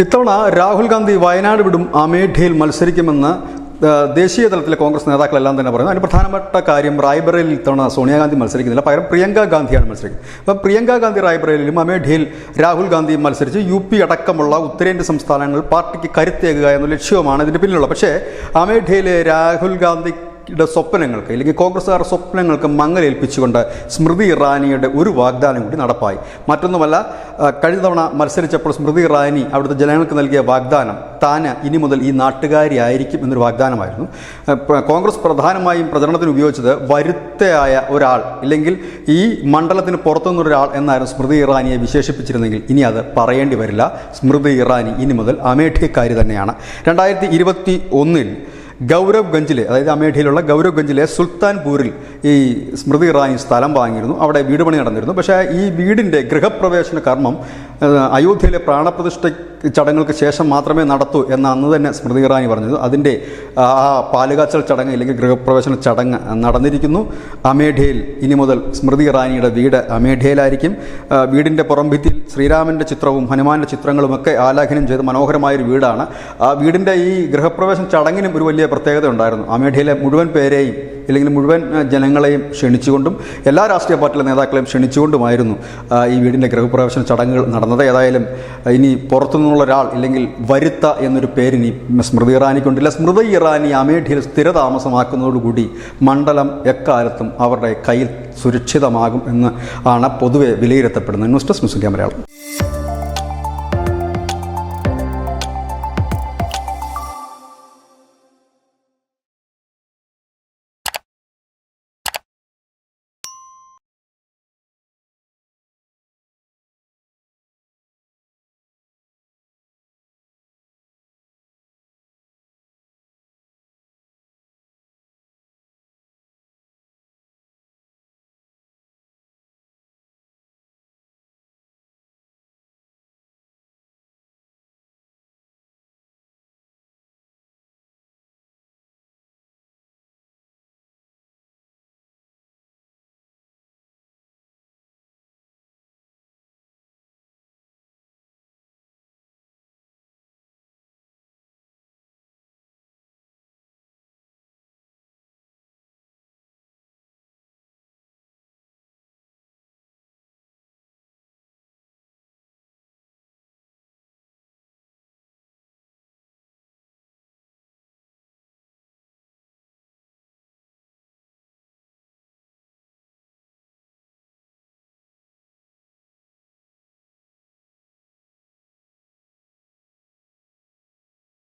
ഇത്തവണ രാഹുൽ ഗാന്ധി വയനാട് വിടും അമേഠിയിൽ മത്സരിക്കുമെന്ന് ദേശീയ തലത്തിലെ കോൺഗ്രസ് നേതാക്കളെല്ലാം തന്നെ പറയുന്നു. അതിന് പ്രധാനപ്പെട്ട കാര്യം റായ്ബറേലിയിൽ ഇത്തവണ സോണിയാഗാന്ധി മത്സരിക്കുന്നില്ല, പകരം പ്രിയങ്ക ഗാന്ധിയാണ് മത്സരിക്കുന്നത്. അപ്പം പ്രിയങ്ക ഗാന്ധി റായ്ബറേലിയിലും അമേഠിയിൽ രാഹുൽ ഗാന്ധിയും മത്സരിച്ച് UP അടക്കമുള്ള ഉത്തരേന്ത്യൻ സംസ്ഥാനങ്ങളിൽ പാർട്ടിക്ക് കരുത്തേകുക എന്ന ലക്ഷ്യവുമാണ് ഇതിൻ്റെ പിന്നിലുള്ളത്. പക്ഷേ അമേഠിയിലെ രാഹുൽ ഗാന്ധി സ്വപ്നങ്ങൾക്ക് അല്ലെങ്കിൽ കോൺഗ്രസ്സുകാരുടെ സ്വപ്നങ്ങൾക്ക് മങ്ങലേൽപ്പിച്ചുകൊണ്ട് സ്മൃതി ഇറാനിയുടെ ഒരു വാഗ്ദാനം കൂടി നടപ്പായി. മറ്റൊന്നുമല്ല, കഴിഞ്ഞ തവണ മത്സരിച്ചപ്പോൾ സ്മൃതി ഇറാനി അവിടുത്തെ ജനങ്ങൾക്ക് നൽകിയ വാഗ്ദാനം താന് ഇനി മുതൽ ഈ നാട്ടുകാരിയായിരിക്കും എന്നൊരു വാഗ്ദാനമായിരുന്നു. കോൺഗ്രസ് പ്രധാനമായും പ്രചരണത്തിന് ഉപയോഗിച്ചത് വരുത്തയായ ഒരാൾ ഇല്ലെങ്കിൽ ഈ മണ്ഡലത്തിന് പുറത്തുനിന്നൊരാൾ എന്നായിരുന്നു സ്മൃതി ഇറാനിയെ വിശേഷിപ്പിച്ചിരുന്നെങ്കിൽ ഇനി അത് പറയേണ്ടി വരില്ല. സ്മൃതി ഇറാനി ഇനി മുതൽ അമേഠിക്കാരി തന്നെയാണ്. 2021 ഗൗരവ് ഗഞ്ചിലെ, അതായത് അമേഠിയിലുള്ള ഗൗരവ് ഗഞ്ചിലെ സുൽത്താൻപൂരിൽ ഈ സ്മൃതി ഇറാനി സ്ഥലം വാങ്ങിയിരുന്നു. അവിടെ വീട് പണി നടന്നിരുന്നു. പക്ഷേ ഈ വീടിൻ്റെ ഗൃഹപ്രവേശന കർമ്മം അയോധ്യയിലെ പ്രാണപ്രതിഷ്ഠ ചടങ്ങുകൾക്ക് ശേഷം മാത്രമേ നടത്തൂ എന്ന് അന്ന് തന്നെ സ്മൃതി ഇറാനി പറഞ്ഞത്. അതിൻ്റെ ആ പാലുകാച്ചൽ ചടങ്ങ് അല്ലെങ്കിൽ ഗൃഹപ്രവേശന ചടങ്ങ് നടന്നിരിക്കുന്നു. അമേഠിയിൽ ഇനി മുതൽ സ്മൃതി ഇറാനിയുടെ വീട് അമേഠിയിലായിരിക്കും. വീടിൻ്റെ പുറംഭിത്തിയിൽ ശ്രീരാമൻ്റെ ചിത്രവും ഹനുമാൻ്റെ ചിത്രങ്ങളുമൊക്കെ ആലാഖനം ചെയ്ത് മനോഹരമായൊരു വീടാണ്. ആ വീടിൻ്റെ ഈ ഗൃഹപ്രവേശന ചടങ്ങിനും ഒരു വലിയ പ്രത്യേകത ഉണ്ടായിരുന്നു. അമേഠിയിലെ മുഴുവൻ പേരെയും അല്ലെങ്കിൽ മുഴുവൻ ജനങ്ങളെയും ക്ഷണിച്ചുകൊണ്ടും എല്ലാ രാഷ്ട്രീയ പാർട്ടിയിലെ നേതാക്കളെയും ക്ഷണിച്ചുകൊണ്ടുമായിരുന്നു ഈ വീടിൻ്റെ ഗൃഹപ്രവേശന ചടങ്ങുകൾ നടന്നത്. ഏതായാലും ഇനി പുറത്തുനിന്നുള്ള ഒരാൾ ഇല്ലെങ്കിൽ വരുത്ത എന്നൊരു പേരിനി സ്മൃതി ഇറാനിക്കുണ്ടില്ല. സ്മൃതി ഇറാനി അമേഠിയിൽ സ്ഥിരതാമസമാക്കുന്നതോടുകൂടി മണ്ഡലം എക്കാലത്തും അവരുടെ കയ്യിൽ സുരക്ഷിതമാകും എന്ന് ആണ് പൊതുവെ വിലയിരുത്തപ്പെടുന്നത്. News desk news India Malayalam.